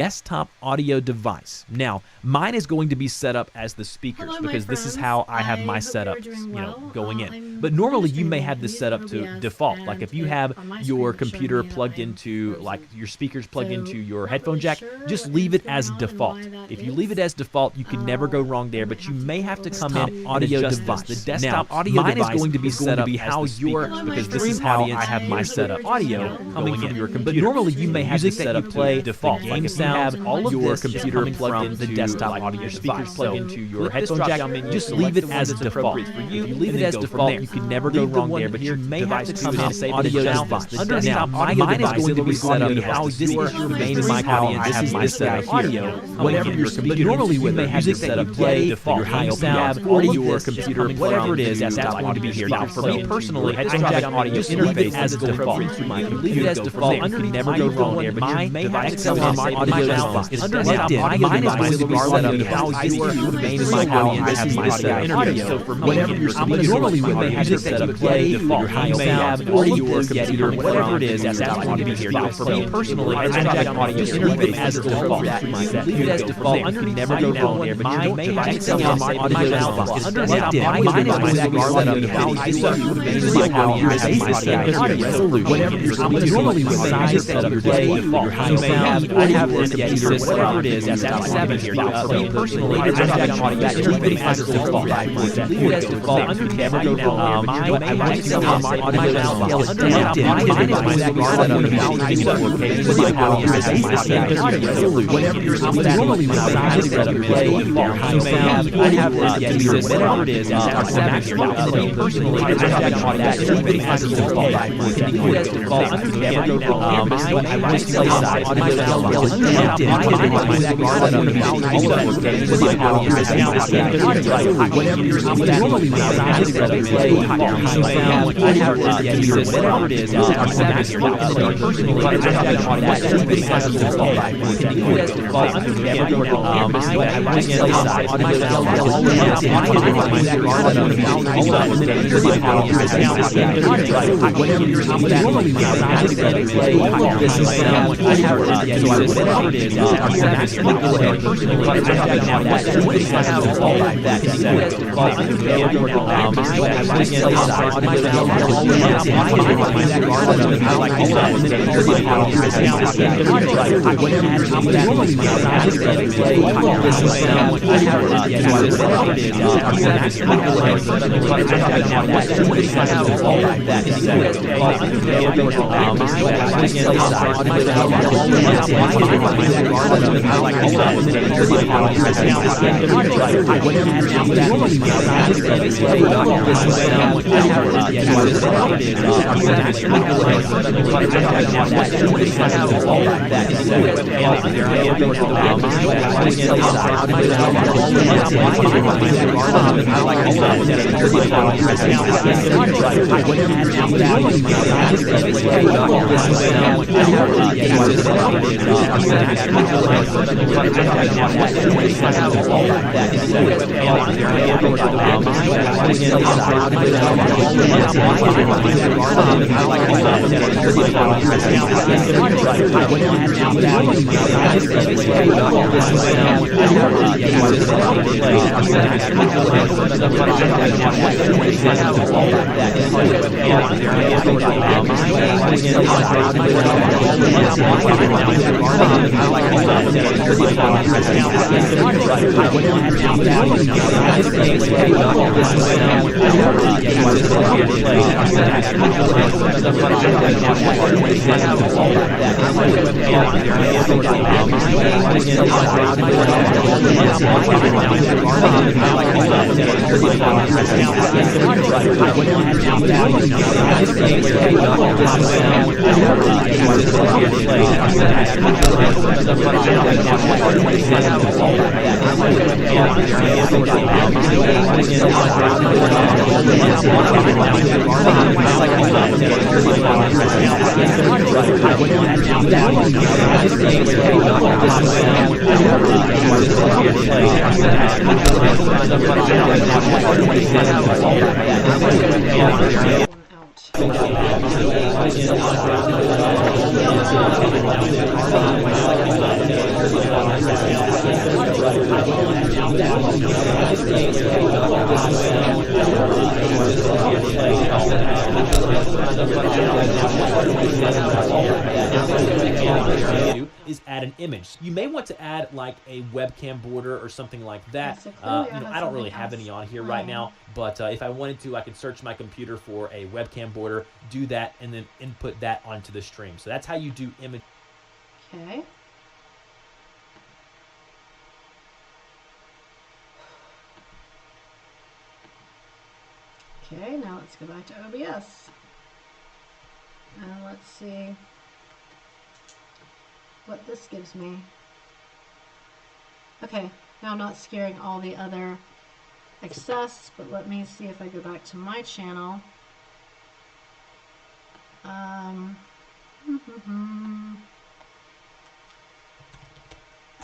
desktop audio device. Now, mine is going to be set up as the speakers because this is how I have my setup, going in. But normally you may have this set up to default. Like if you have your computer plugged into, like your speakers plugged into your headphone jack, just leave it as default. If you leave it as default, you can never go wrong there, but you may have to come in audio device. The desktop audio device is going to be set up how your, because this is how I have my setup audio coming from your computer. But normally you may have this set up to default. Like if you have all of your computer plugged into the desktop audio speakers plugged into your headphone jack, just leave it as default. If you leave it as default, you can never go wrong there, but you may have to come in and say audio device. Now, mine is going to be set up how this is your main mic audience. This is my set of audio, whatever your computer. Normally you may have this set up play, your high sound, or your computer, whatever it is, that's going to be here. Now, for me personally, headphone jack audio interface as default. Leave it as default. You can never go wrong there, but you may have to come in and say audio device. Mine is going to be set up how your main mic audience has my set of audio. So for whatever your computer, normally you may have this set up play, your high sound, or your computer, whatever it is, that's going to be here. Now, for me personally, headphone jack audio interface as default. Leave it as default. You can never go wrong there, but you may have to come in and say audio device. Mine is going to be set up how your main mic audience has my set of audio. Whatever your computer, normally you may have this set up play, your high sound, or your computer, whatever it is, that's going to be here. Now, for me personally, headphone jack audio interface as default. Leave it as default. You can never go wrong. Mine is going to be set up audio device. Mine is going to be set up how your main mic audience has my set of audio. Whatever your computer, normally you may have this set up play, your high sound, or your computer, whatever it is, that's going to be here. Now, for me personally, headphone jack audio interface as default. Leave it as default. You can never go wrong. Mine is going to be set up audio device. Whatever your computer, normally you may have this set up play, your high sound, or your computer, whatever it is, that's going to be here. Now, for me personally, headphone jack audio interface as default. Leave it as default. You can never go wrong. Mine is going to be set up audio whatever your computer, normally you may have this set up play, this is sound, whatever it is, personally, is add an image. You may want to add like a webcam border or something like that. I don't really have any on here right now, but if I wanted to, I could search my computer for a webcam border, do that, and then input that onto the stream. So that's how you do image. Okay. Okay, now let's go back to OBS. And let's see what this gives me. Okay, now I'm not scaring all the other excess, but let me see if I go back to my channel.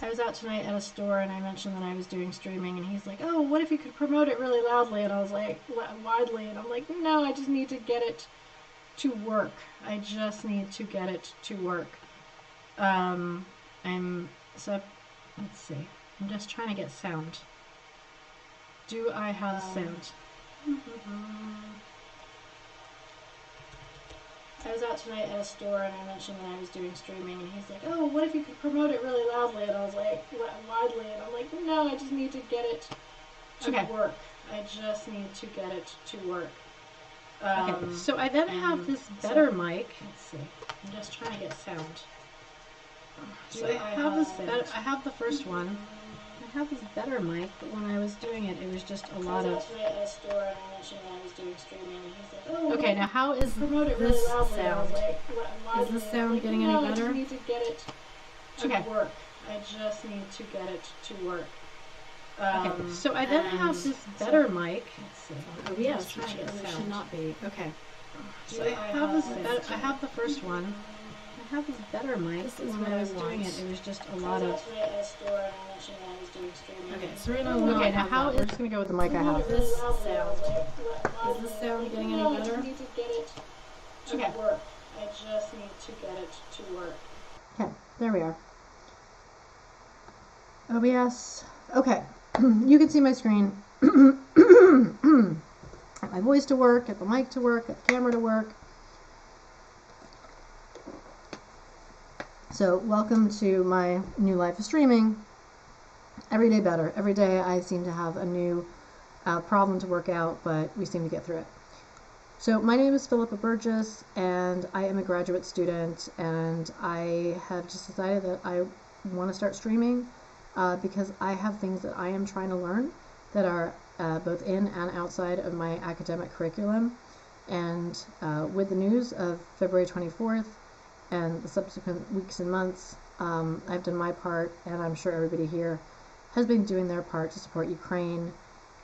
I was out tonight at a store and I mentioned that I was doing streaming, and he's like, oh, what if you could promote it really loudly? And I was like, widely, and I'm like, no, I just need to get it to work. I just need to get it to work. So let's see, I'm just trying to get sound. Do I have sound? I was out tonight at a store and I mentioned that I was doing streaming, and he's like, oh, what if you could promote it really loudly? And I was like, widely, and I'm like, no, I just need to get it to work. I just need to get it to work. Okay, so I then have this better mic. Let's see, I'm just trying to get sound. So I have the first one. I have this better mic, but when I was doing it, it was just a lot of... Okay, now how is this sound? Is this sound getting any better? I just need to get it to work. I just need to get it to work. Okay, so I then have this better mic. Let's see. Oh yes, it should not be. Okay. So I have the first one. I have this better mic. When I was doing it, it was just a lot of... Okay, so okay, now how is... We're just going to go with the mic I have. This sound. Is this sound getting any better? I need to get it to work. I just need to get it to work. Okay, there we are. OBS. Okay, you can see my screen. Get my voice to work, get the mic to work, get the camera to work. So welcome to my new life of streaming. Every day better. Every day I seem to have a new problem to work out, but we seem to get through it. So my name is Philippa Burgess, and I am a graduate student, and I have just decided that I want to start streaming because I have things that I am trying to learn that are both in and outside of my academic curriculum. And with the news of February 24th, and the subsequent weeks and months, I've done my part, and I'm sure everybody here has been doing their part to support Ukraine.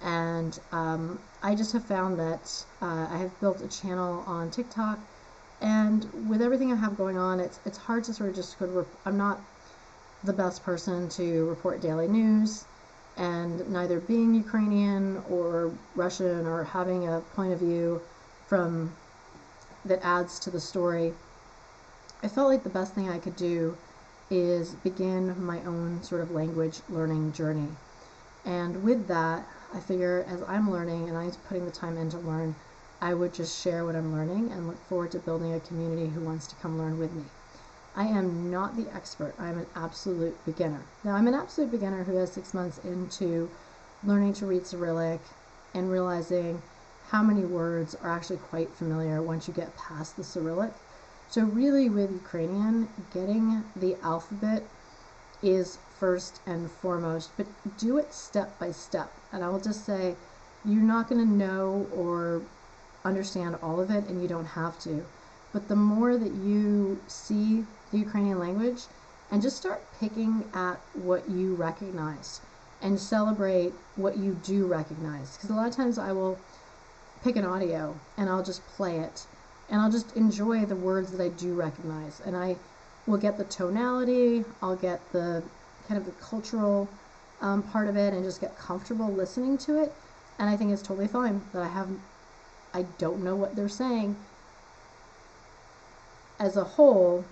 And I just have found that I have built a channel on TikTok, and with everything I have going on, it's hard to sort of just I'm not the best person to report daily news, and neither being Ukrainian or Russian or having a point of view that adds to the story, I felt like the best thing I could do is begin my own sort of language learning journey. And with that, I figure as I'm learning and I'm putting the time in to learn, I would just share what I'm learning and look forward to building a community who wants to come learn with me. I am not the expert. I'm an absolute beginner. Now, I'm an absolute beginner who is 6 months into learning to read Cyrillic and realizing how many words are actually quite familiar once you get past the Cyrillic. So really with Ukrainian, getting the alphabet is first and foremost, but do it step by step. And I will just say, you're not going to know or understand all of it, and you don't have to. But the more that you see the Ukrainian language, and just start picking at what you recognize and celebrate what you do recognize. Because a lot of times I will pick an audio and I'll just play it, and I'll just enjoy the words that I do recognize. And I will get the tonality, I'll get the kind of the cultural part of it, and just get comfortable listening to it. And I think it's totally fine that I don't know what they're saying as a whole,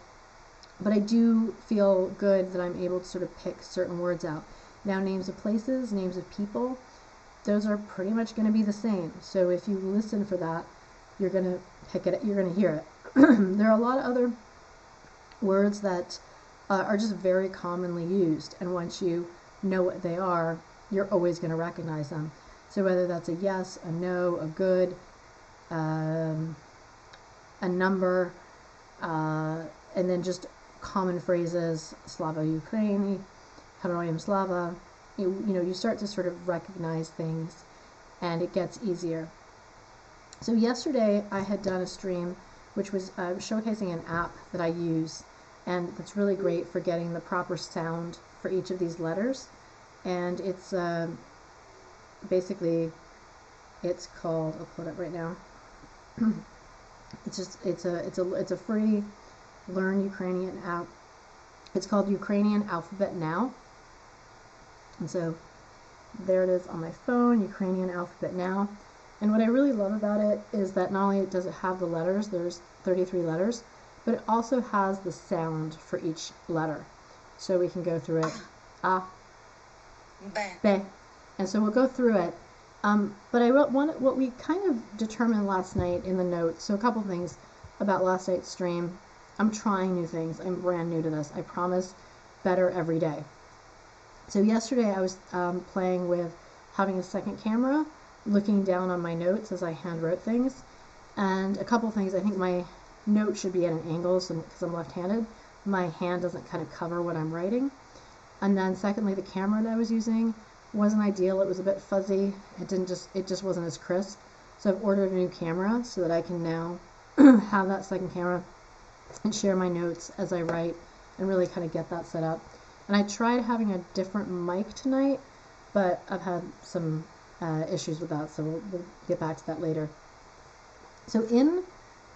but I do feel good that I'm able to sort of pick certain words out. Now, names of places, names of people, those are pretty much going to be the same. So if you listen for that, you're going to pick it, you're going to hear it. There are a lot of other words that are just very commonly used, and once you know what they are, you're always going to recognize them. So whether that's a yes, a no, a good, a number, and then just common phrases, Slava Ukraini, Heroyam Slava, you start to sort of recognize things, and it gets easier. So yesterday I had done a stream which was showcasing an app that I use, and that's really great for getting the proper sound for each of these letters. And it's basically, it's called, I'll pull it up right now. It's a free Learn Ukrainian app. It's called Ukrainian Alphabet Now. And so there it is on my phone, Ukrainian Alphabet Now. And what I really love about it is that not only does it have the letters, there's 33 letters, but it also has the sound for each letter. So we can go through it. A, B. And so we'll go through it. But I wrote what we kind of determined last night in the notes. So a couple things about last night's stream. I'm trying new things. I'm brand new to this. I promise better every day. So yesterday I was playing with having a second camera, looking down on my notes as I hand wrote things. And a couple things, I think my note should be at an angle, so because I'm left-handed, my hand doesn't kind of cover what I'm writing. And then secondly, the camera that I was using wasn't ideal. It was a bit fuzzy. It just wasn't as crisp. So I've ordered a new camera so that I can now have that second camera and share my notes as I write and really kind of get that set up. And I tried having a different mic tonight, but I've had some issues with that, so we'll get back to that later. So in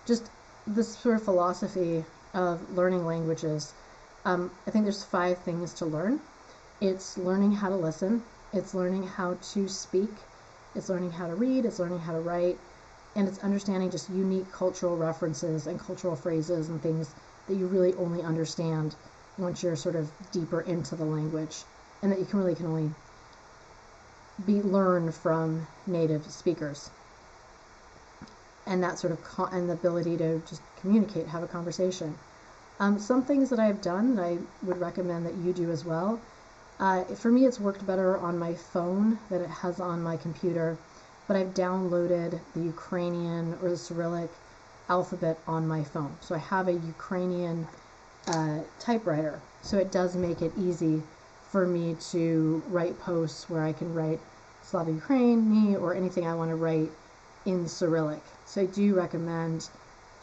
just this sort of philosophy of learning languages, I think there's 5 things to learn. It's learning how to listen, it's learning how to speak, it's learning how to read, it's learning how to write, and it's understanding just unique cultural references and cultural phrases and things that you really only understand once you're sort of deeper into the language, and that you can only learn from native speakers. And that sort of and the ability to just communicate, have a conversation. Some things that I've done that I would recommend that you do as well. For me, it's worked better on my phone than it has on my computer, but I've downloaded the Ukrainian or the Cyrillic alphabet on my phone. So I have a Ukrainian typewriter, so it does make it easy for me to write posts where I can write Slava Ukraini or anything I want to write in Cyrillic. So I do recommend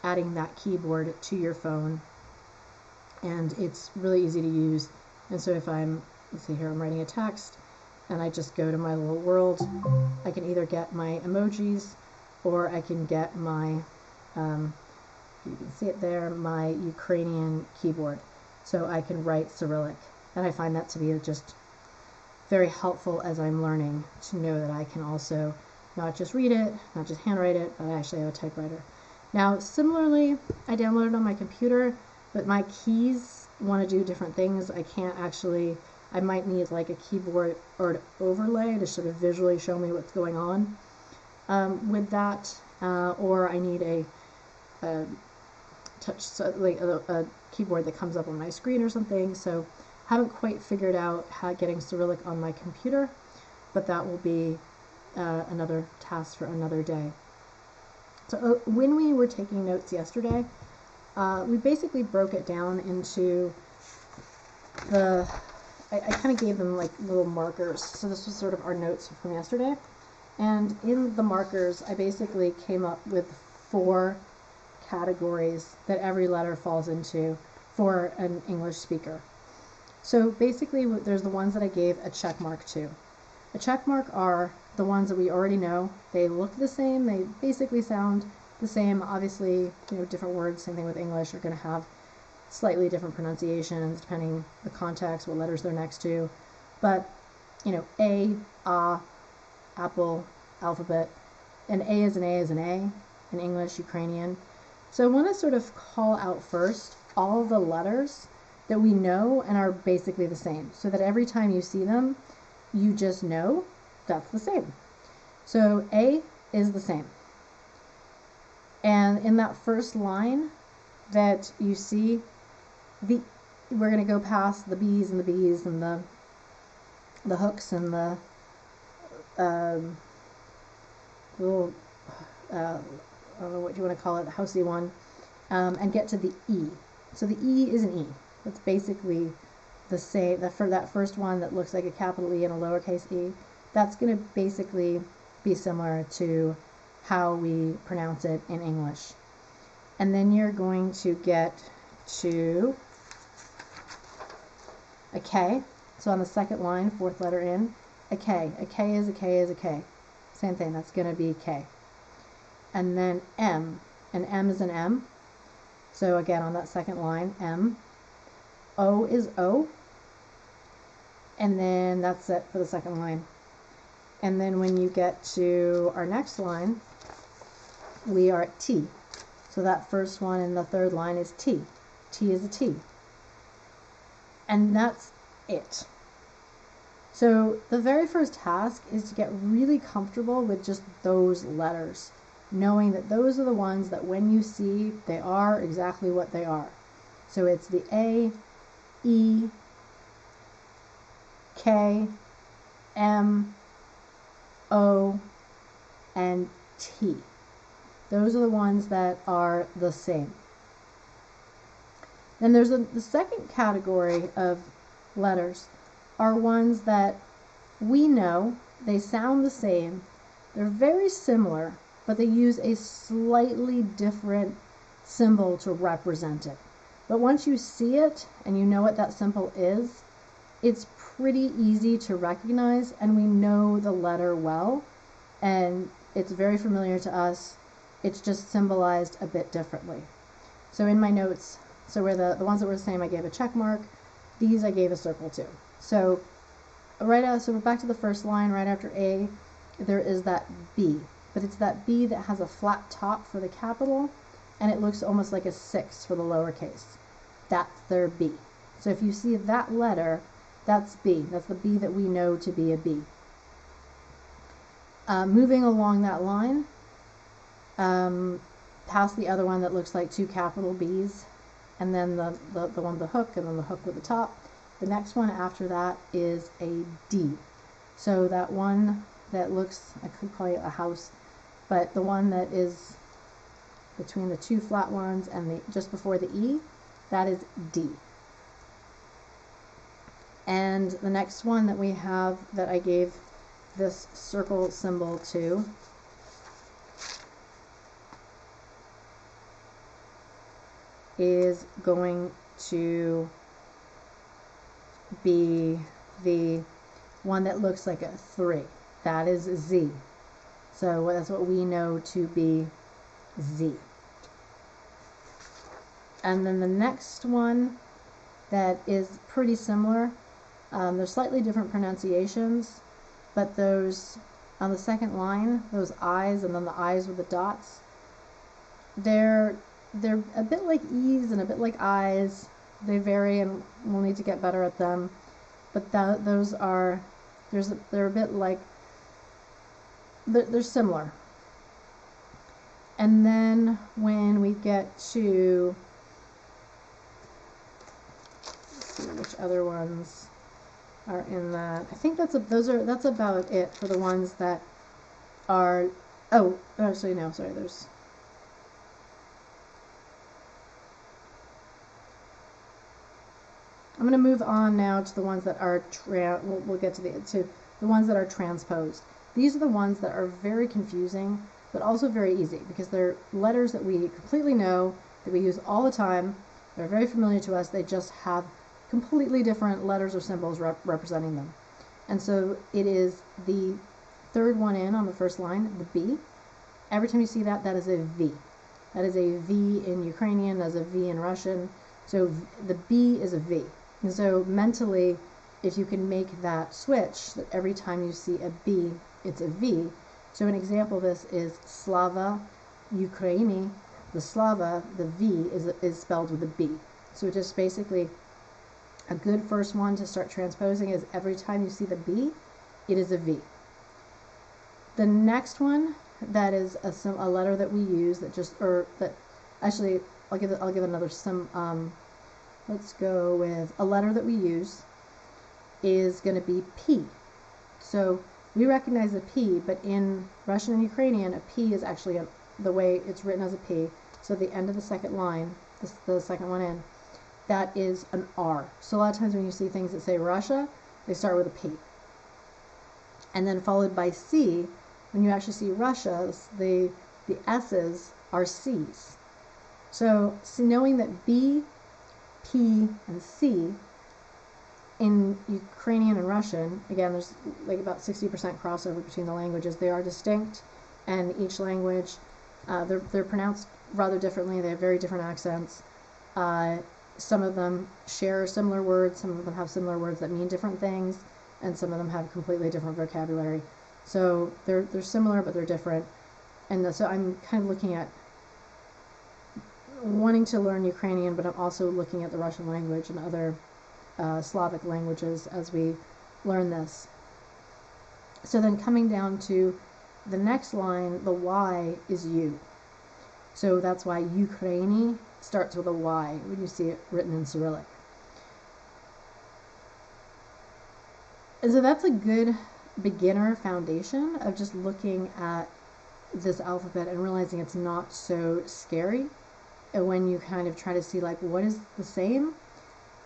adding that keyboard to your phone, and it's really easy to use. And so if let's see here, I'm writing a text and I just go to my little world, I can either get my emojis or I can get my, you can see it there, my Ukrainian keyboard. So I can write Cyrillic, and I find that to be just very helpful as I'm learning, to know that I can also not just read it, not just handwrite it, but I actually have a typewriter. Now, similarly, I downloaded on my computer, but my keys want to do different things. I might need like a keyboard or an overlay to sort of visually show me what's going on with that, or I need a a keyboard that comes up on my screen or something. So haven't quite figured out how getting Cyrillic on my computer, but that will be another task for another day. So when we were taking notes yesterday, we basically broke it down into I kind of gave them like little markers. So this was sort of our notes from yesterday. And in the markers, I basically came up with 4 categories that every letter falls into for an English speaker. So basically, there's the ones that I gave a check mark to. A check mark are the ones that we already know. They look the same. They basically sound the same. Obviously, different words, same thing with English, are going to have slightly different pronunciations depending the context, what letters they're next to. But, A, apple, alphabet. An A is an A is an A in English, Ukrainian. So I want to sort of call out first all the letters that we know and are basically the same, so that every time you see them, you just know that's the same. So A is the same. And in that first line that you see, we're going to go past the B's and the B's and the hooks and the little, I don't know what you want to call it, the housey one, and get to the E. So the E is an E. That's basically the same, for that first one that looks like a capital E and a lowercase e, that's going to basically be similar to how we pronounce it in English. And then you're going to get to a K. So on the second line, fourth letter in, a K. A K is a K is a K. Same thing, that's going to be K. And then M. And M is an M. So again, on that second line, M. O is O. And then that's it for the second line. And then when you get to our next line, we are at T. So that first one in the third line is T. T is a T. And that's it. So the very first task is to get really comfortable with just those letters, knowing that those are the ones that when you see, they are exactly what they are. So it's the A, E, K, M, O, and T. Those are the ones that are the same. Then there's the second category of letters are ones that we know, they sound the same, they're very similar, but they use a slightly different symbol to represent it. But once you see it and you know what that symbol is, it's pretty easy to recognize, and we know the letter well, and it's very familiar to us. It's just symbolized a bit differently. So in my notes, so where the ones that were the same, I gave a check mark. These I gave a circle to. So so we're back to the first line, right after A, there is that B. But it's that B that has a flat top for the capital, and it looks almost like a 6 for the lowercase. That's their B. So if you see that letter, that's B. That's the B that we know to be a B. Moving along that line, past the other one that looks like two capital B's, and then the one with the hook, and then the hook with the top. The next one after that is a D. So that one that looks, I could call it a house, but the one that is between the two flat ones and just before the E, that is D. And the next one that we have that I gave this circle symbol to is going to be the one that looks like a 3. That is Z. So that's what we know to be Z. And then the next one that is pretty similar, there's slightly different pronunciations, but those on the second line, those I's and then the I's with the dots, they're a bit like E's and a bit like I's. They vary, and we'll need to get better at them. But those are, they're a bit like, they're similar. And then when we get to, let's see which other ones are in that. I think that's about it for the ones that are. Oh, actually no, sorry. I'm going to move on now to the ones that are we'll get to the ones that are transposed. These are the ones that are very confusing, but also very easy, because they're letters that we completely know, that we use all the time. They're very familiar to us. They just have completely different letters or symbols representing them. And so it is the third one in on the first line, the B. Every time you see that, that is a V. That is a V in Ukrainian, that's a V in Russian. So the B is a V. And so mentally, if you can make that switch, that every time you see a B, it's a V. So an example of this is Slava Ukraini. The Slava, the V, is spelled with a B. So it just basically A good first one to start transposing is every time you see the B, it is a V. The next one that is a letter that we use that just, or that, actually, I'll give another let's go with a letter that we use is going to be P. So we recognize a P, but in Russian and Ukrainian, a P is actually the way it's written as a P. So the end of the second line, the second one in, that is an R. So a lot of times when you see things that say Russia, they start with a P. And then followed by C. When you actually see Russia, the S's are C's. So knowing that B, P, and C in Ukrainian and Russian, again, there's like about 60% crossover between the languages. They are distinct, and each language, they're pronounced rather differently. They have very different accents. Some of them share similar words. Some of them have similar words that mean different things, and some of them have completely different vocabulary. So they're similar, but they're different. And so I'm kind of looking at wanting to learn Ukrainian, but I'm also looking at the Russian language and other Slavic languages as we learn this. So then coming down to the next line, the Y is U. So that's why Ukraini starts with a Y when you see it written in Cyrillic. And so that's a good beginner foundation of just looking at this alphabet and realizing it's not so scary. And when you kind of try to see like what is the same,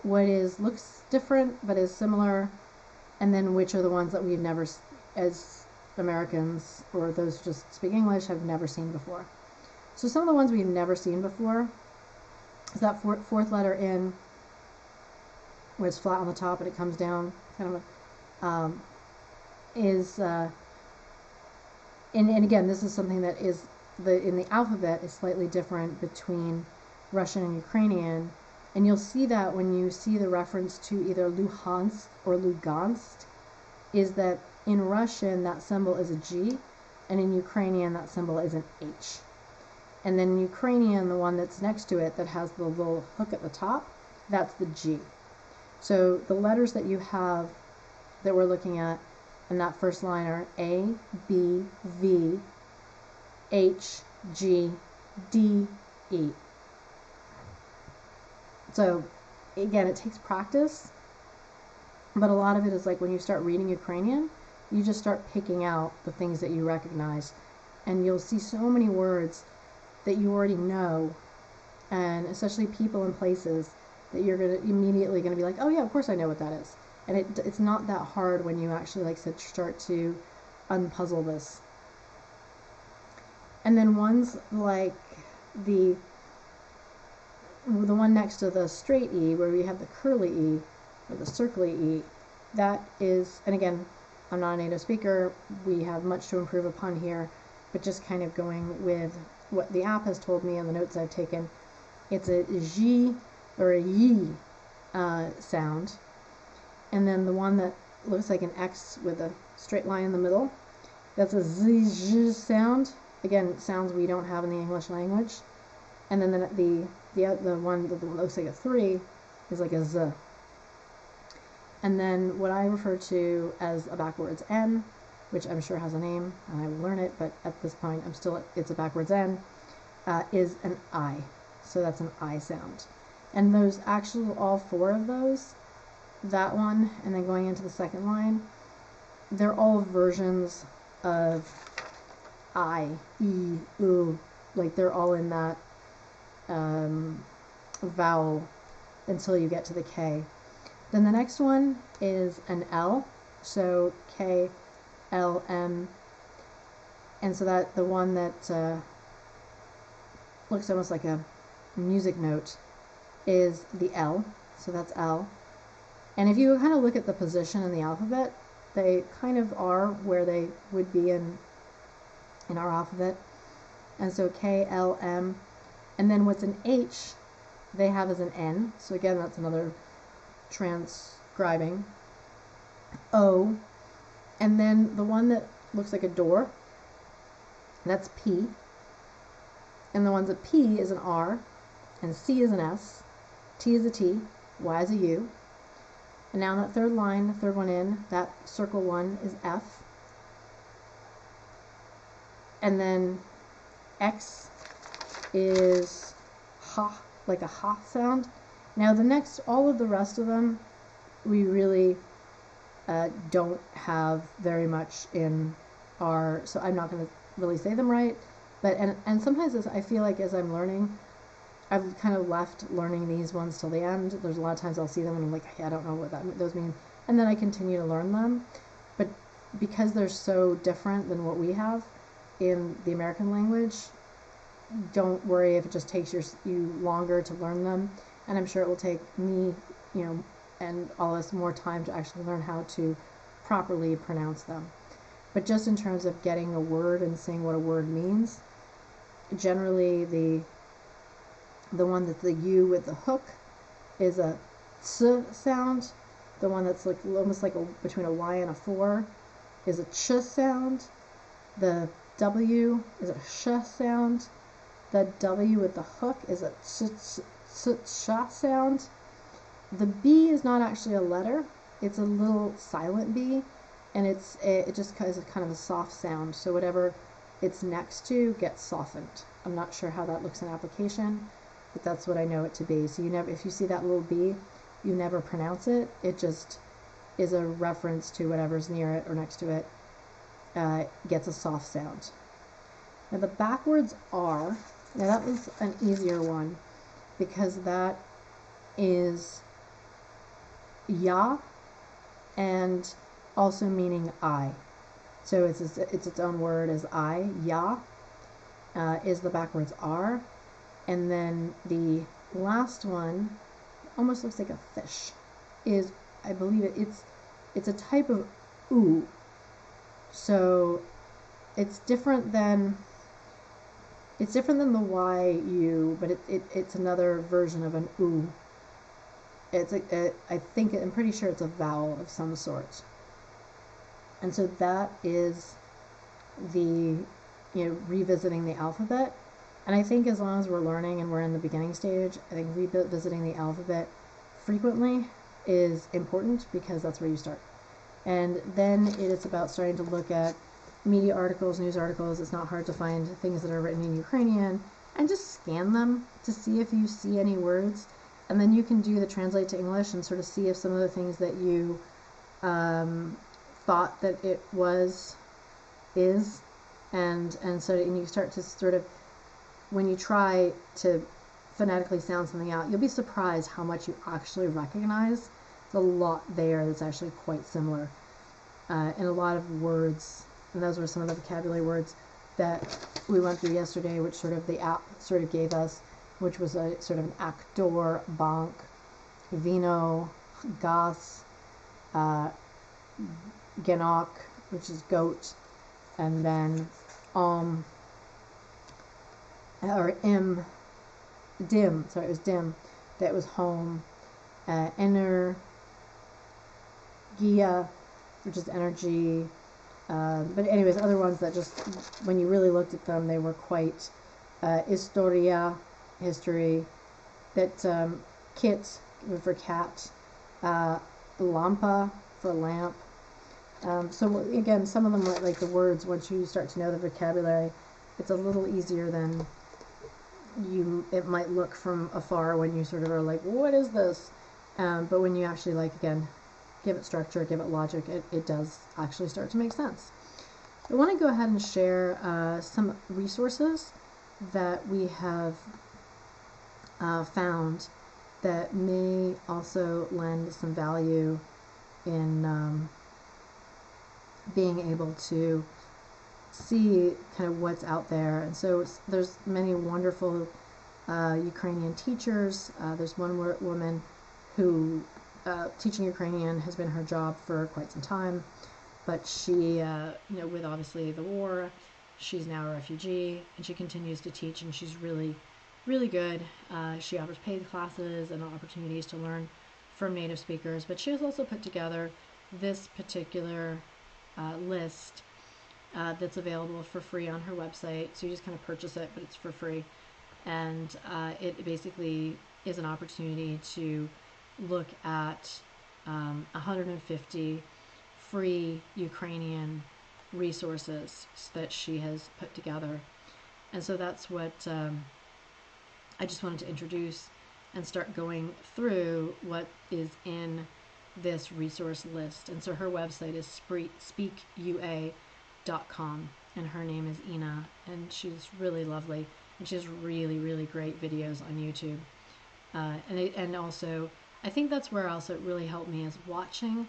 what is looks different but is similar, and then which are the ones that we've never, as Americans or those who just speak English, have never seen before. So some of the ones we've never seen before is that fourth letter in, where it's flat on the top and it comes down, kind of and again, this is something that is in the alphabet is slightly different between Russian and Ukrainian, and you'll see that when you see the reference to either Luhansk or Lugansk, is that in Russian that symbol is a G, and in Ukrainian that symbol is an H. And then in Ukrainian, the one that's next to it that has the little hook at the top, that's the G. So the letters that you have that we're looking at in that first line are A, B, V, H, G, D, E. So again, it takes practice, but a lot of it is like when you start reading Ukrainian, you just start picking out the things that you recognize, and you'll see so many words that you already know, and especially people and places that you're immediately going to be like, oh yeah, of course I know what that is. And it's not that hard when you actually, like I said, start to unpuzzle this. And then ones like the one next to the straight E, where we have the curly E, or the circly E, that is, and again, I'm not a native speaker, we have much to improve upon here, but just kind of going with what the app has told me and the notes I've taken, it's a G or a Y sound. And then the one that looks like an X with a straight line in the middle, that's a Z sound. Again, sounds we don't have in the English language. And then the one that looks like a 3 is like a Z. And then what I refer to as a backwards N, which I'm sure has a name, and I will learn it, but at this point it's a backwards N, is an I. So that's an I sound. And those all 4 of those, that one, and then going into the second line, they're all versions of I, E, U, like they're all in that vowel until you get to the K. Then the next one is an L, so K, L, M, and so that the one that looks almost like a music note is the L, so that's L. And if you kind of look at the position in the alphabet, they kind of are where they would be in our alphabet. And so K, L, M, and then what's an H, they have as an N, so again that's another transcribing. O, and then the one that looks like a door, that's P, and the ones that P is an R, and C is an S, T is a T, Y is a U, And now that third line, the third one in, that circle one is F. And then X is ha, like a ha sound. Now the next, all of the rest of them, we really don't have very much in our, so I'm not going to really say them right, but, and sometimes as I feel like as I'm learning, I've kind of left learning these ones till the end. There's a lot of times I'll see them and I'm like, hey, I don't know what those mean, and then I continue to learn them. But because they're so different than what we have in the American language, don't worry if it just takes you longer to learn them, and I'm sure it will take me, and all of us more time to actually learn how to properly pronounce them. But just in terms of getting a word and saying what a word means, generally the one that's the U with the hook is a ts sound. The one that's like almost like between a Y and a 4 is a ch sound. The W is a sh sound. The W with the hook is a ch sound. The B is not actually a letter. It's a little silent B, and it just is kind of a soft sound. So whatever it's next to gets softened. I'm not sure how that looks in application, but that's what I know it to be. So if you see that little B, you never pronounce it. It just is a reference to whatever's near it or next to it. Gets a soft sound. Now the backwards R, now that was an easier one because that is ya and also meaning I. So it's its own word as I. Ya is the backwards R. And then the last one almost looks like a fish. Is, I believe it's a type of oo. So it's different than the YU, but it's another version of an oo. I'm pretty sure it's a vowel of some sort. And so that is the, revisiting the alphabet. And I think as long as we're learning and we're in the beginning stage, I think revisiting the alphabet frequently is important because that's where you start. And then it's about starting to look at media articles, news articles. It's not hard to find things that are written in Ukrainian and just scan them to see if you see any words. And then you can do the translate to English and sort of see if some of the things that you thought that it is. And you start to sort of, when you try to phonetically sound something out, you'll be surprised how much you actually recognize. There's a lot there that's actually quite similar. And a lot of words, and those were some of the vocabulary words that we went through yesterday, which sort of the app sort of gave us, which was a sort of an actor, bank, vino, gas, genok, which is goat, and then dim, sorry, it was dim, that was home, energia, which is energy, but anyways, other ones that just, when you really looked at them, they were quite, historia, history, that, kit for cat, lampa for lamp. So again, some of them were like the words, once you start to know the vocabulary, it's a little easier than it might look from afar when you sort of are like, what is this? But when you actually, again, give it structure, give it logic, it does actually start to make sense. I want to go ahead and share some resources that we have found that may also lend some value in being able to see kind of what's out there. And so there's many wonderful Ukrainian teachers. There's one woman who teaching Ukrainian has been her job for quite some time, but she, with obviously the war, she's now a refugee, and she continues to teach, and she's really, really good. She offers paid classes and opportunities to learn from native speakers, but she has also put together this particular list that's available for free on her website. So you just kind of purchase it, but it's for free. And it basically is an opportunity to look at 150 free Ukrainian resources that she has put together. And so that's what I just wanted to introduce and start going through what is in this resource list. And so her website is speakua.com, and her name is Ina, and she's really lovely, and she has really, really great videos on YouTube. And also, I think that's where also it really helped me is watching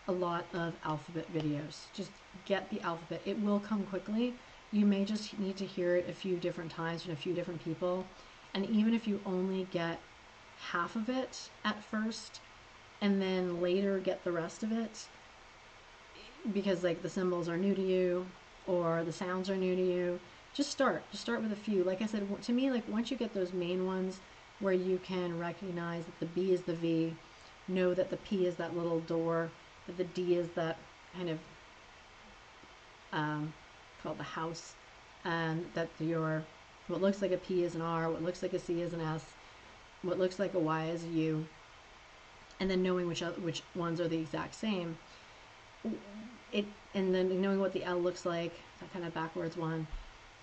a lot of alphabet videos. Just get the alphabet. It will come quickly. You may just need to hear it a few different times from a few different people. And even if you only get half of it at first, and then later get the rest of it, because like the symbols are new to you or the sounds are new to you, just start with a few. Like I said, to me, like once you get those main ones where you can recognize that the B is the V, know that the P is that little door, that the D is that kind of called the house, and that what looks like a P is an R, what looks like a C is an S, what looks like a Y is a U, and then knowing which ones are the exact same. And then knowing what the L looks like, that kind of backwards one,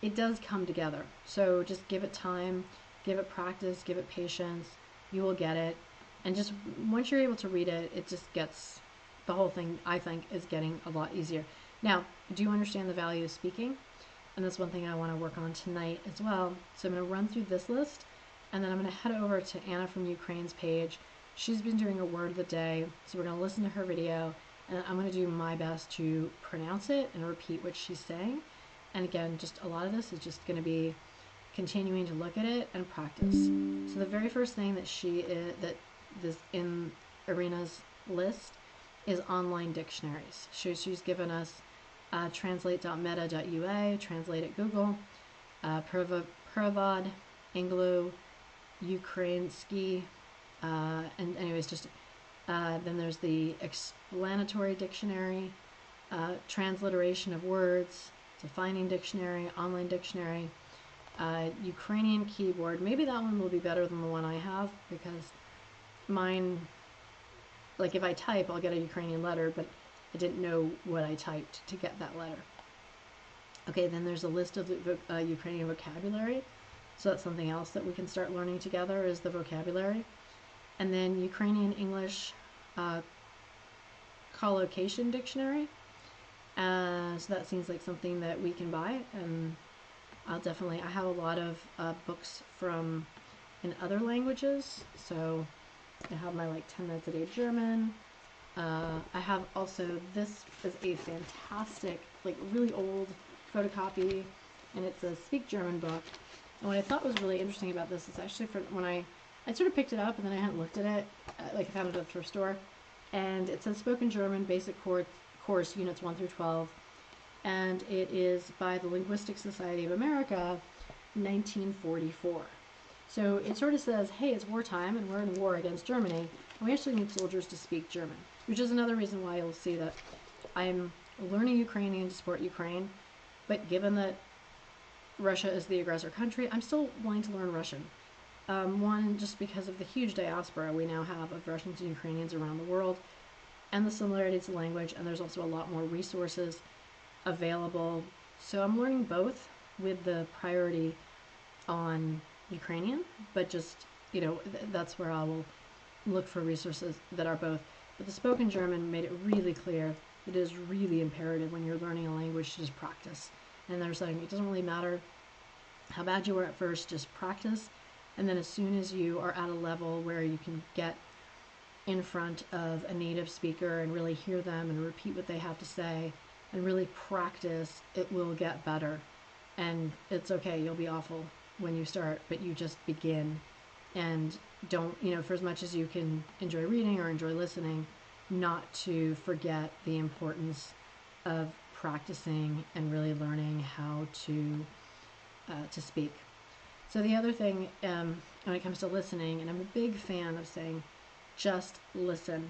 it does come together. So just give it time, give it practice, give it patience. You will get it. And just once you're able to read it, it just gets, the whole thing, I think, is getting a lot easier. Now, do you understand the value of speaking? And that's one thing I want to work on tonight as well. So I'm going to run through this list, and then I'm going to head over to Anna from Ukraine's page. She's been doing a word of the day, so we're going to listen to her video, and I'm going to do my best to pronounce it and repeat what she's saying. And again, just a lot of this is just going to be continuing to look at it and practice. So the very first thing that this in Irina's list is online dictionaries. She's given us translate.meta.ua, translate at Google, Prevod, Anglo, Ukrainsky, and anyways, just then there's the explanatory dictionary, transliteration of words, defining dictionary, online dictionary, Ukrainian keyboard. Maybe that one will be better than the one I have, because mine, like if I type, I'll get a Ukrainian letter, but I didn't know what I typed to get that letter. Okay, then there's a list of the Ukrainian vocabulary. So that's something else that we can start learning together, is the vocabulary. And then Ukrainian English collocation dictionary. So that seems like something that we can buy, and I have a lot of books in other languages. So I have my 10 minutes a day German. I have also, this is a fantastic, really old photocopy, and it's a Speak German book. And what I thought was really interesting about this is actually when I sort of picked it up and then I hadn't looked at it, I found it at the thrift store, and it says Spoken German Basic Course Units 1 through 12, and it is by the Linguistic Society of America, 1944. So it sort of says, hey, it's wartime and we're in war against Germany, and we actually need soldiers to speak German, which is another reason why you'll see that I'm learning Ukrainian to support Ukraine, but given that Russia is the aggressor country, I'm still wanting to learn Russian. One, just because of the huge diaspora we now have of Russians and Ukrainians around the world, and the similarities of language, and there's also a lot more resources available. So I'm learning both with the priority on Ukrainian, but just, that's where I will look for resources that are both. But the Spoken German made it really clear that it is really imperative when you're learning a language to just practice. And they're saying it doesn't really matter how bad you were at first, just practice. And then as soon as you are at a level where you can get in front of a native speaker and really hear them and repeat what they have to say and really practice, it will get better. And it's okay, you'll be awful when you start, but you just begin. And don't, for as much as you can enjoy reading or enjoy listening, not to forget the importance of practicing and really learning how to speak. So the other thing, when it comes to listening, and I'm a big fan of saying just listen,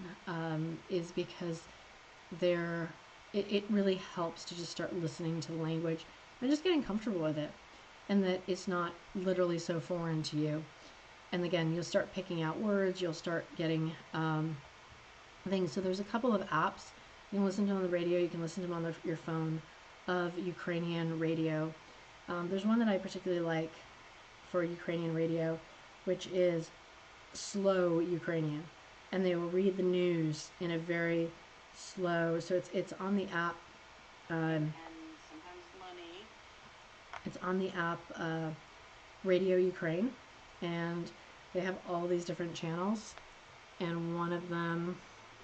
is because it really helps to just start listening to the language and just getting comfortable with it, and that it's not literally so foreign to you. And again, you'll start picking out words, you'll start getting things. So there's a couple of apps. You can listen to them on the radio. You can listen to them on your phone of Ukrainian radio. There's one that I particularly like for Ukrainian radio, which is slow Ukrainian, and they will read the news in a very slow. So it's on the app. And sometimes money. It's on the app Radio Ukraine, and they have all these different channels, and one of them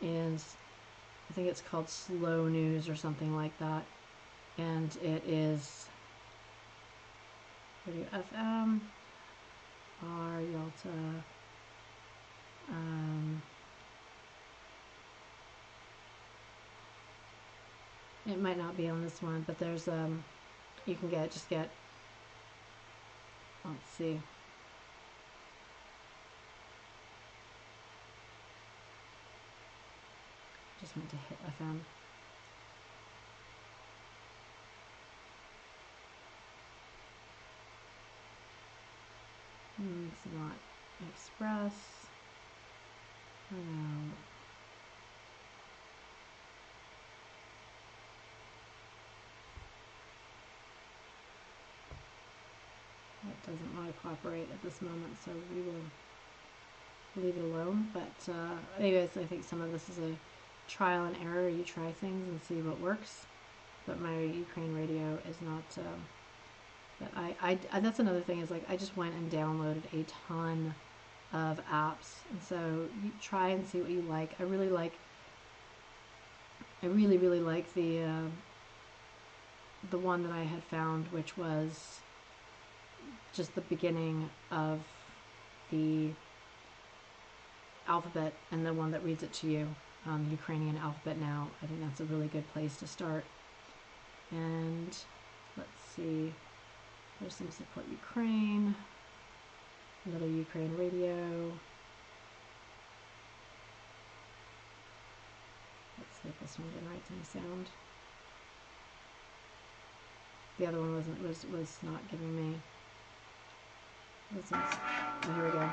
is, I think it's called Slow News or something like that, and it is Radio FM, R Yalta, it might not be on this one, but there's you can just get, let's see, just went to hit FM. It's not Express. Oh no. That doesn't want to cooperate at this moment, so we will leave it alone. But anyways, I think some of this is a trial and error. You try things and see what works. But my Ukraine radio is not. But I that's another thing, is like I just went and downloaded a ton of apps, and so you try and see what you like. I really like the one that I had found, which was just the beginning of the alphabet, and the one that reads it to you, Ukrainian alphabet now. I think that's a really good place to start. And let's see, there's some support Ukraine, another Ukraine radio. Let's see if this one generates any sound. The other one was not giving me. Listen. Oh, here we go.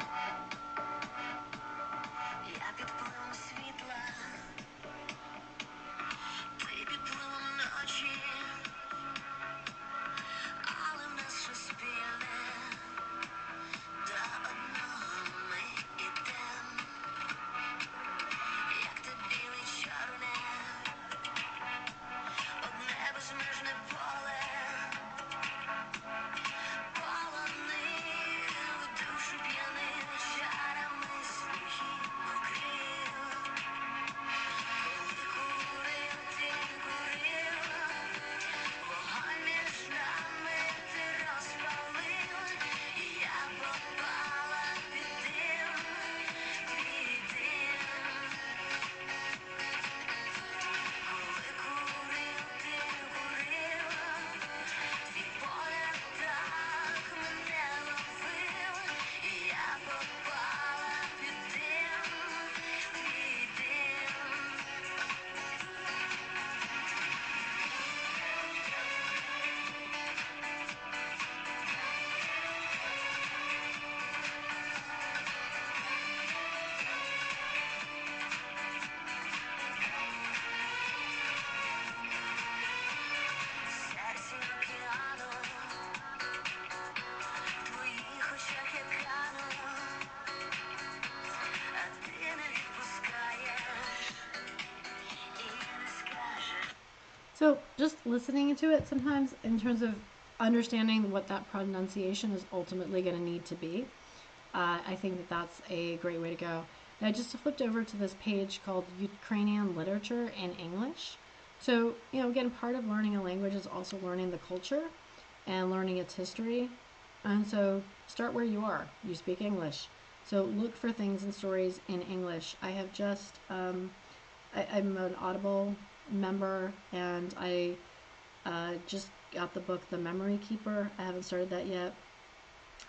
So just listening to it sometimes, in terms of understanding what that pronunciation is ultimately going to need to be, I think that that's a great way to go. And I just flipped over to this page called Ukrainian Literature in English. So, you know, again, part of learning a language is also learning the culture and learning its history. And so start where you are. You speak English. So look for things and stories in English. I have just, I'm an Audible member, and I just got the book The Memory Keeper. I haven't started that yet,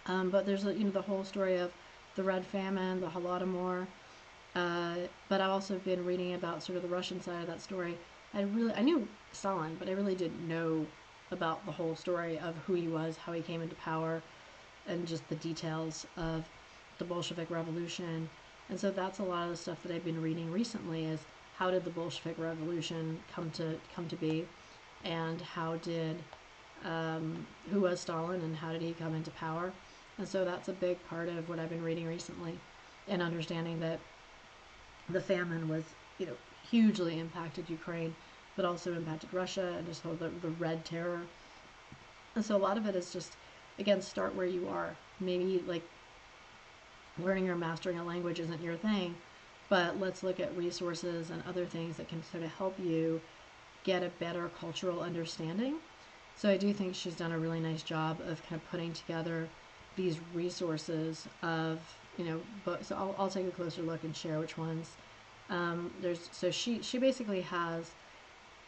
but there's the whole story of the Red Famine, the Holodomor, but I've also been reading about sort of the Russian side of that story. I knew Stalin, but I really didn't know about the whole story of who he was, how he came into power, and just the details of the Bolshevik Revolution And so that's a lot of the stuff that I've been reading recently is how did the Bolshevik Revolution come to be, and how did who was Stalin and how did he come into power. And so that's a big part of what I've been reading recently, and understanding that the famine was, hugely impacted Ukraine, but also impacted Russia, and just the Red Terror. And so a lot of it is just, again, start where you are. Maybe like learning or mastering a language isn't your thing, but let's look at resources and other things that can sort of help you get a better cultural understanding. So I do think she's done a really nice job of kind of putting together these resources of, books. So I'll take a closer look and share which ones. She basically has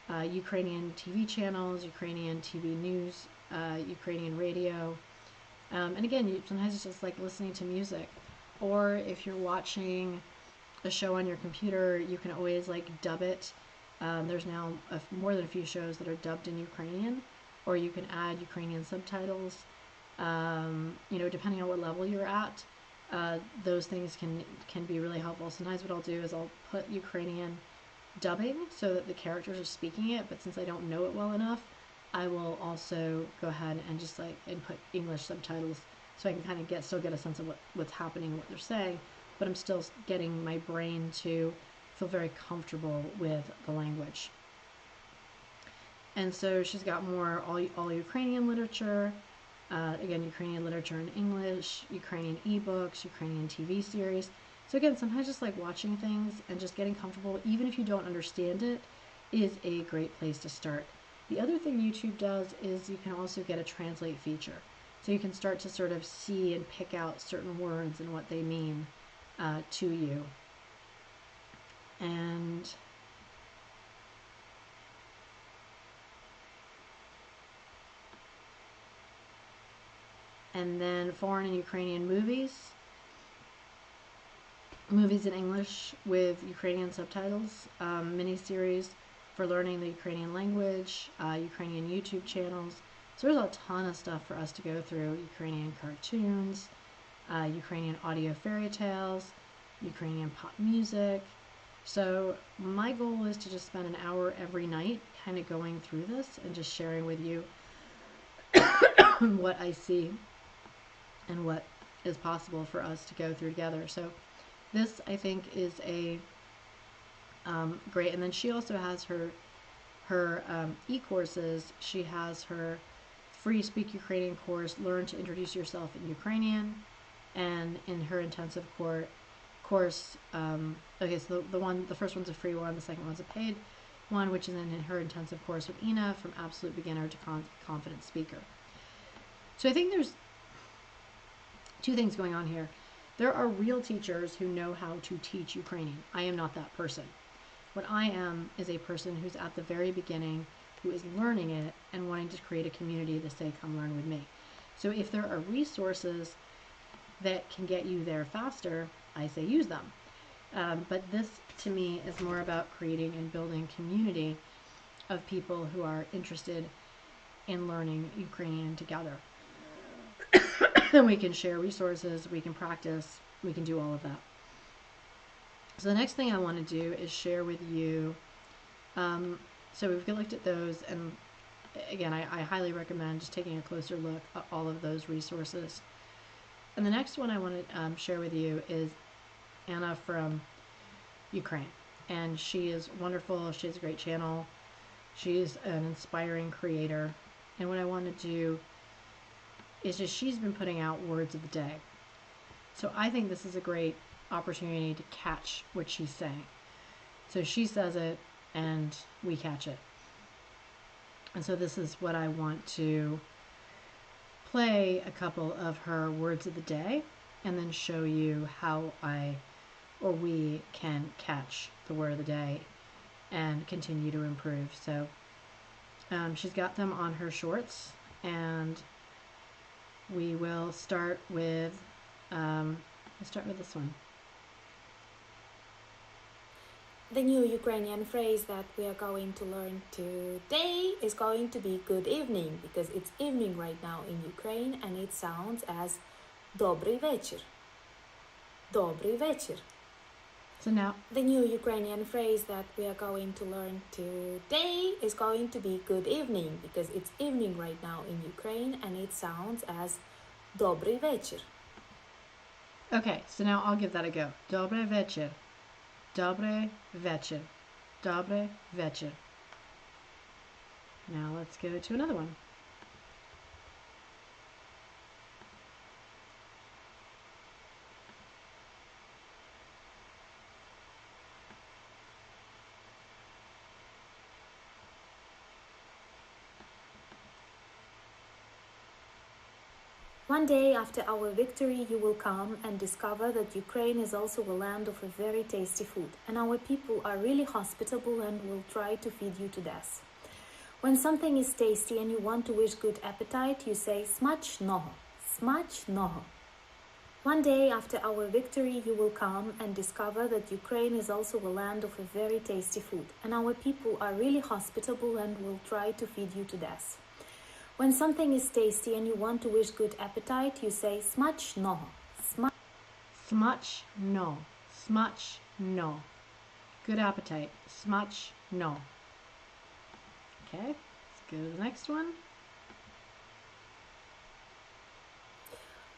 Ukrainian TV channels, Ukrainian TV news, Ukrainian radio, and again, sometimes it's just like listening to music, or if you're watching a show on your computer, you can always like dub it. There's now more than a few shows that are dubbed in Ukrainian, or you can add Ukrainian subtitles. Depending on what level you're at, those things can be really helpful. Sometimes what I'll do is I'll put Ukrainian dubbing so that the characters are speaking it, but since I don't know it well enough, I will also go ahead and just input English subtitles so I can kind of still get a sense of what's happening and what they're saying, but I'm still getting my brain to feel very comfortable with the language. And so she's got more all Ukrainian literature, again, Ukrainian literature in English, Ukrainian ebooks, Ukrainian TV series. So again, sometimes just like watching things and just getting comfortable, even if you don't understand it, is a great place to start. The other thing YouTube does is you can also get a translate feature. So you can start to sort of see and pick out certain words and what they mean to you. And then foreign and Ukrainian movies in English with Ukrainian subtitles, miniseries for learning the Ukrainian language, Ukrainian YouTube channels. So there's a ton of stuff for us to go through. Ukrainian cartoons, Ukrainian audio fairy tales, Ukrainian pop music. So my goal is to just spend an hour every night kind of going through this and just sharing with you what I see and what is possible for us to go through together. So this, I think, is a great. And then she also has her e-courses. She has her free Speak Ukrainian course, Learn to Introduce Yourself in Ukrainian, and in her intensive course, okay, so the first one's a free one, the second one's a paid one, which is in her intensive course with Ina, from absolute beginner to confident speaker. So I think there's two things going on here. There are real teachers who know how to teach Ukrainian. I am not that person. What I am is a person who's at the very beginning, who is learning it and wanting to create a community to say, come learn with me. So if there are resources that can get you there faster, I say use them. But this, to me, is more about creating and building community of people who are interested in learning Ukrainian together. And we can share resources, we can practice, we can do all of that. So the next thing I want to do is share with you, so we've looked at those, and again, I highly recommend just taking a closer look at all of those resources. And the next one I want to share with you is Anna from Ukraine. And she is wonderful, she has a great channel, she's an inspiring creator. And what I want to do is just, she's been putting out words of the day. So I think this is a great opportunity to catch what she's saying. So she says it and we catch it. And so this is what I want to play a couple of her words of the day and then show you how we can catch the word of the day and continue to improve. So she's got them on her shorts, and we will start with this one. The new Ukrainian phrase that we are going to learn today is going to be good evening, because it's evening right now in Ukraine, and it sounds as Добрий вечір. Добрий вечір. So now, the new Ukrainian phrase that we are going to learn today is going to be good evening, because it's evening right now in Ukraine and it sounds as Dobry вечір. okay, so now I'll give that a go. Dobry вечір. Dobry вечір. Dobry вечір. Now let's go to another one. One day after our victory, you will come and discover that Ukraine is also a land of a very tasty food, and our people are really hospitable and will try to feed you to death. When something is tasty and you want to wish good appetite, you say smacznego, smacznego. One day after our victory, you will come and discover that Ukraine is also a land of a very tasty food, and our people are really hospitable and will try to feed you to death. When something is tasty and you want to wish good appetite, you say smacznego, Smaczno. Smaczno. Good appetite. Smaczno. Okay, let's go to the next one.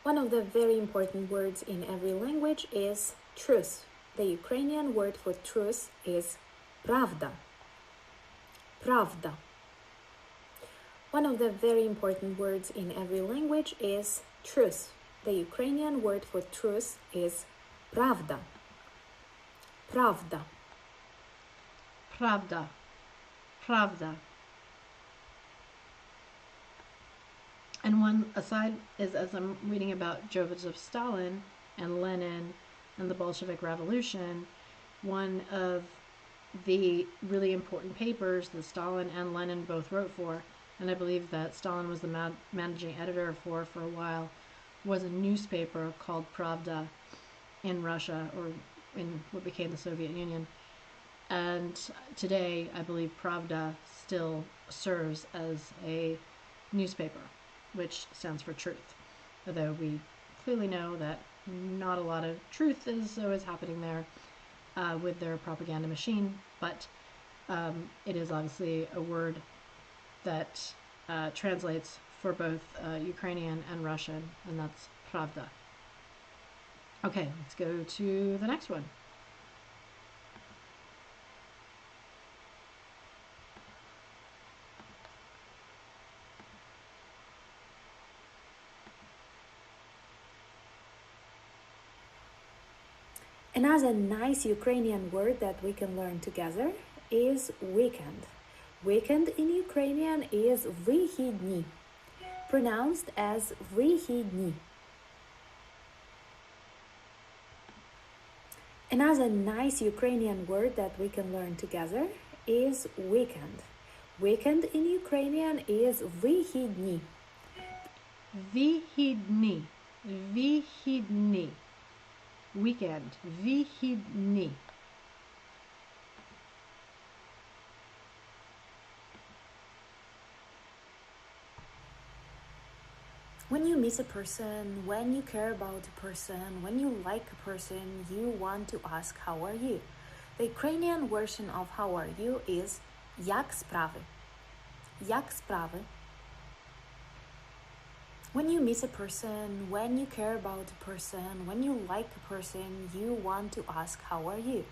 One of the very important words in every language is truth. The Ukrainian word for truth is pravda. Pravda. One of the very important words in every language is truth. The Ukrainian word for truth is pravda. Pravda. Pravda. Pravda. And one aside is, as I'm reading about Joseph Stalin and Lenin and the Bolshevik Revolution, one of the really important papers that Stalin and Lenin both wrote for, and I believe that Stalin was the managing editor for a while, was a newspaper called Pravda in Russia, or in what became the Soviet Union. And today, I believe Pravda still serves as a newspaper, which stands for truth. Although we clearly know that not a lot of truth is always happening there with their propaganda machine, but it is obviously a word that translates for both Ukrainian and Russian, and that's pravda. Okay, let's go to the next one. Another nice Ukrainian word that we can learn together is weekend. Weekend in Ukrainian is вихідні, pronounced as вихідні. Another nice Ukrainian word that we can learn together is weekend. Weekend in Ukrainian is вихідні. Vihidni. Vihidni. Weekend. Vihidni. When you miss a person, when you care about a person, when you like a person, you want to ask how are you. The Ukrainian version of how are you is як справи. Як справи. When you miss a person, when you care about a person, when you like a person, you want to ask how are you.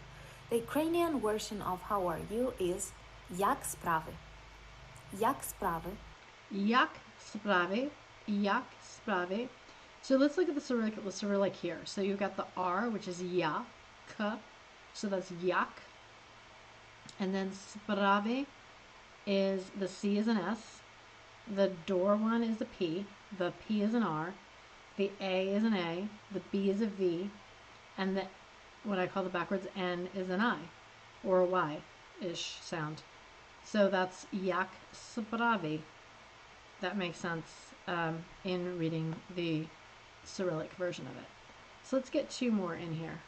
The Ukrainian version of how are you is як справи. Як справи. Yak sprawy. Yak sprawy. So let's look at the Cyrillic here. So you've got the R, which is ya, k. So that's yak. And then sprawy is the C is an S. The door one is a P. The P is an R. The A is an A. The B is a V. And the what I call the backwards N is an I, or a Y-ish sound. So that's yak sprawy. That makes sense in reading the Cyrillic version of it. So let's get two more in here.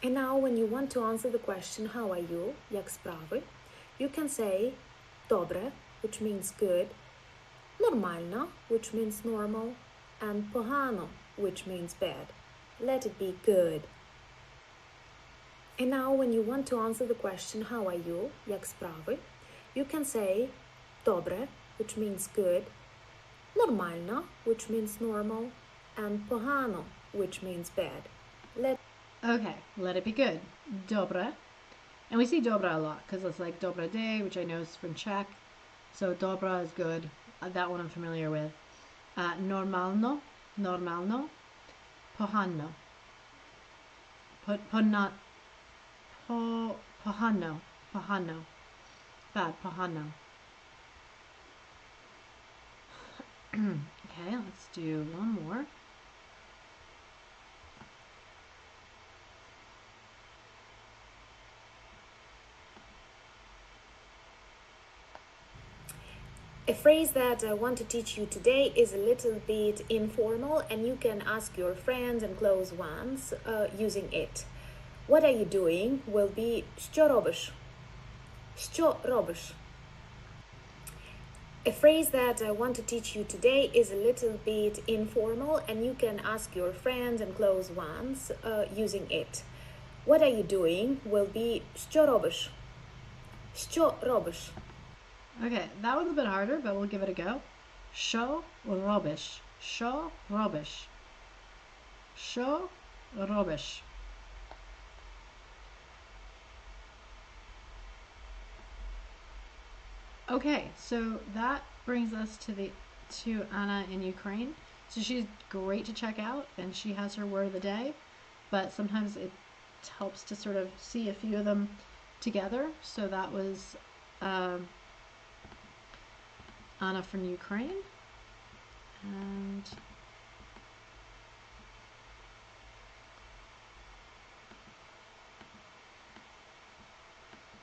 And now when you want to answer the question, how are you, як справи, you can say добре, which means good, нормально, which means normal, and погано, which means bad. Let it be good. And now when you want to answer the question, how are you, jak sprawy, you can say dobre, which means good, normalna, which means normal, and pogano, which means bad. Okay, let it be good. Dobre. And we see dobra a lot because it's like dobra day, which I know is from Czech. So dobra is good. That one I'm familiar with. Normalno, normalno. Pohanno. Pohano, pohano. Bad, pohano. Okay, let's do one more. A phrase that I want to teach you today is a little bit informal, and you can ask your friends and close ones using it. What are you doing will be що робиш? Що робиш? A phrase that I want to teach you today is a little bit informal, and you can ask your friends and close ones using it. What are you doing will be що робиш? Що робиш? Okay, that one's a bit harder, but we'll give it a go. Що робиш? Що робиш? Що робиш? Okay, so that brings us to Anna in Ukraine. So she's great to check out, and she has her word of the day, but sometimes it helps to sort of see a few of them together. So that was Anna from Ukraine, and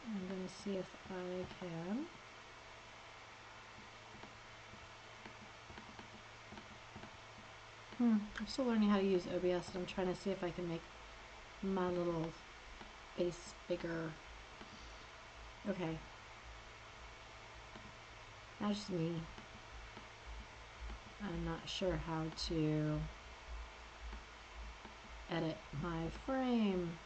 I'm going to see if I can. I'm still learning how to use OBS, and I'm trying to see if I can make my little face bigger. Okay. That's me. I'm not sure how to edit my frame.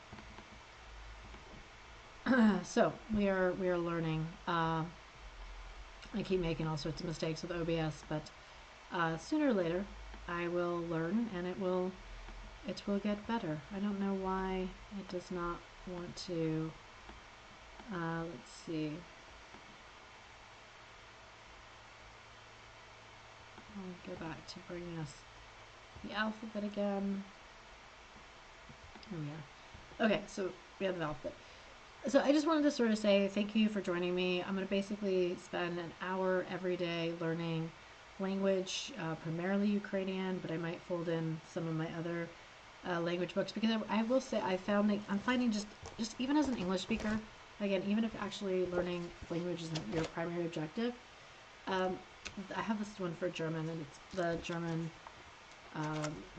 So we are learning. I keep making all sorts of mistakes with OBS, but sooner or later I will learn, and it will get better. I don't know why it does not want to. Let's see. I'll go back to bringing us the alphabet again. Here we are. Okay, so we have the alphabet. So I just wanted to sort of say thank you for joining me. I'm going to basically spend an hour every day learning language, primarily Ukrainian, but I might fold in some of my other language books, because I will say I'm finding just even as an English speaker, again, even if actually learning language isn't your primary objective, I have this one for German, and it's the German.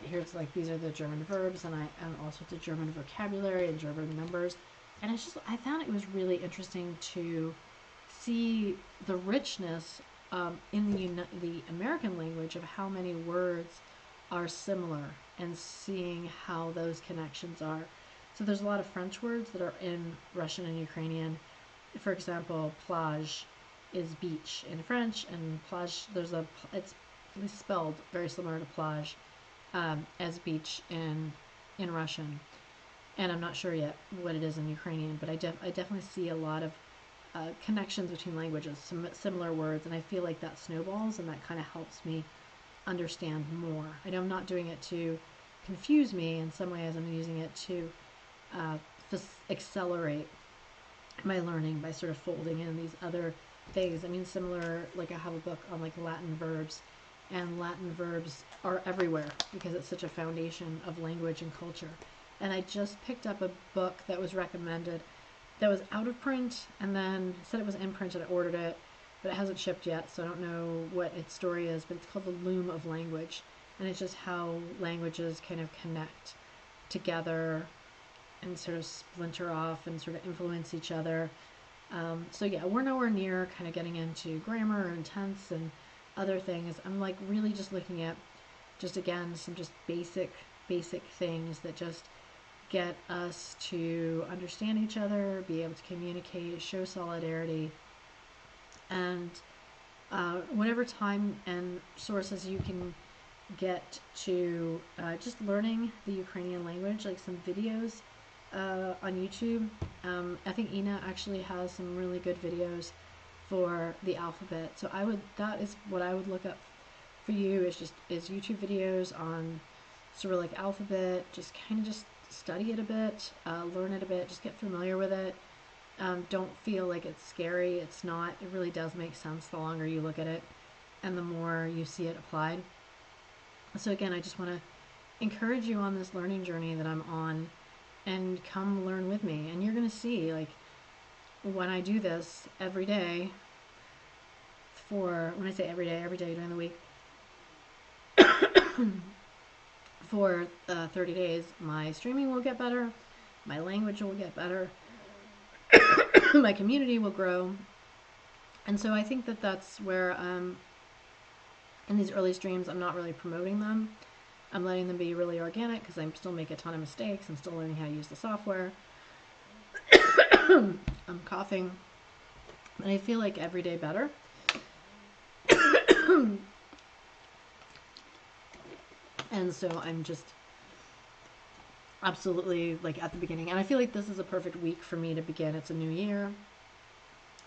Here's like these are the German verbs, and also the German vocabulary and German numbers. And it's just, I found it was really interesting to see the richness in the American language of how many words are similar, and seeing how those connections are. So there's a lot of French words that are in Russian and Ukrainian. For example, plage is beach in French, and plage, it's spelled very similar to plage as beach in Russian. And I'm not sure yet what it is in Ukrainian, but I definitely see a lot of connections between languages, some similar words, and I feel like that snowballs, and that kind of helps me understand more. I know I'm not doing it to confuse me. In some ways, I'm using it to accelerate my learning by sort of folding in these other things. I mean, similar, like I have a book on like Latin verbs, and Latin verbs are everywhere because it's such a foundation of language and culture. And I just picked up a book that was recommended that was out of print, and then said it was in print, and I ordered it, but it hasn't shipped yet, so I don't know what its story is, but it's called The Loom of Language, and it's just how languages kind of connect together and sort of splinter off and sort of influence each other. So yeah, we're nowhere near kind of getting into grammar and tense and other things. I'm like really just looking at just again, some just basic things that just get us to understand each other, be able to communicate, show solidarity, and whatever time and sources you can get to just learning the Ukrainian language, like some videos on YouTube. I think Ina actually has some really good videos for the alphabet. So that is what I would look up for you, is YouTube videos on Cyrillic alphabet. Just kind of just study it a bit, learn it a bit, just get familiar with it. Don't feel like it's scary. It's not. It really does make sense the longer you look at it and the more you see it applied. So again, I just want to encourage you on this learning journey that I'm on, and come learn with me. And you're going to see, like, when I do this every day, when I say every day during the week, for 30 days, my streaming will get better, my language will get better, my community will grow. And so I think that that's where, in these early streams, I'm not really promoting them. I'm letting them be really organic, because I still make a ton of mistakes. I'm still learning how to use the software. I'm coughing, and I feel like every day better. And so I'm just absolutely, like, at the beginning. And I feel like this is a perfect week for me to begin. It's a new year.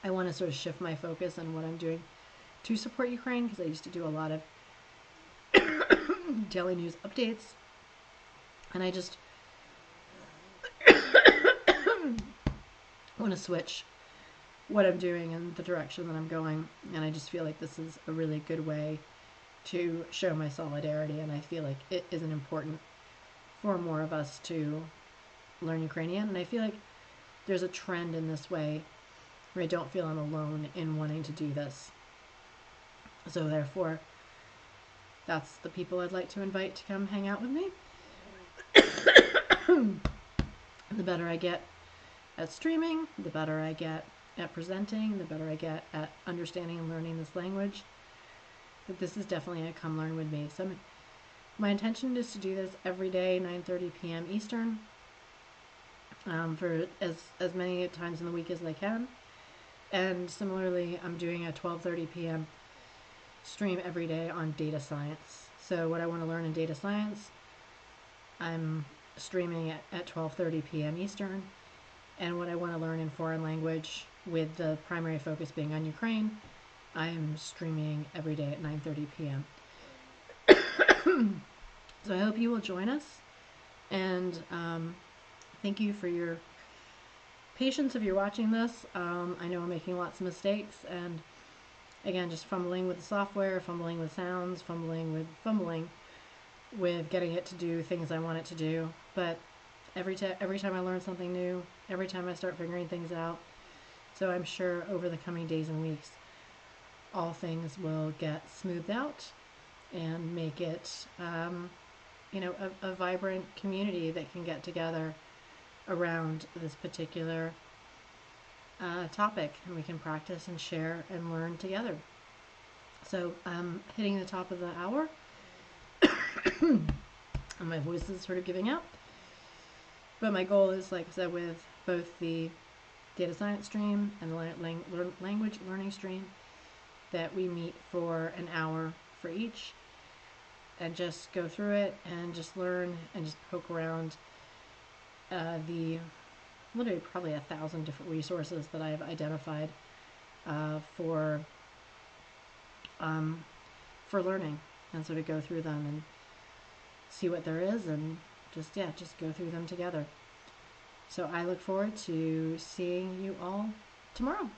I want to sort of shift my focus on what I'm doing to support Ukraine, because I used to do a lot of daily news updates. And I just want to switch what I'm doing and the direction that I'm going. And I just feel like this is a really good way to show my solidarity, and I feel like it is important for more of us to learn Ukrainian. And I feel like there's a trend in this way where I don't feel I'm alone in wanting to do this. So therefore, that's the people I'd like to invite to come hang out with me. The better I get at streaming, the better I get at presenting, the better I get at understanding and learning this language. But this is definitely a come learn with me. So my intention is to do this every day, 9:30 p.m. Eastern, for as many times in the week as I can. And similarly, I'm doing a 12:30 p.m. stream every day on data science. So what I want to learn in data science, I'm streaming at 12:30 p.m. Eastern. And what I want to learn in foreign language, with the primary focus being on Ukraine, I'm streaming every day at 9:30 p.m. So I hope you will join us, and thank you for your patience if you're watching this. I know I'm making lots of mistakes, and again, just fumbling with the software, fumbling with sounds, fumbling with getting it to do things I want it to do. But every time I learn something new, every time I start figuring things out. So I'm sure over the coming days and weeks, all things will get smoothed out and make it, a vibrant community that can get together around this particular topic, and we can practice and share and learn together. So I'm hitting the top of the hour, and my voice is sort of giving out. But my goal is, like I said, with both the data science stream and the language learning stream, that we meet for an hour for each and just go through it and just learn and just poke around the literally probably 1,000 different resources that I've identified for learning, and sort of go through them and see what there is, and just go through them together. So I look forward to seeing you all tomorrow.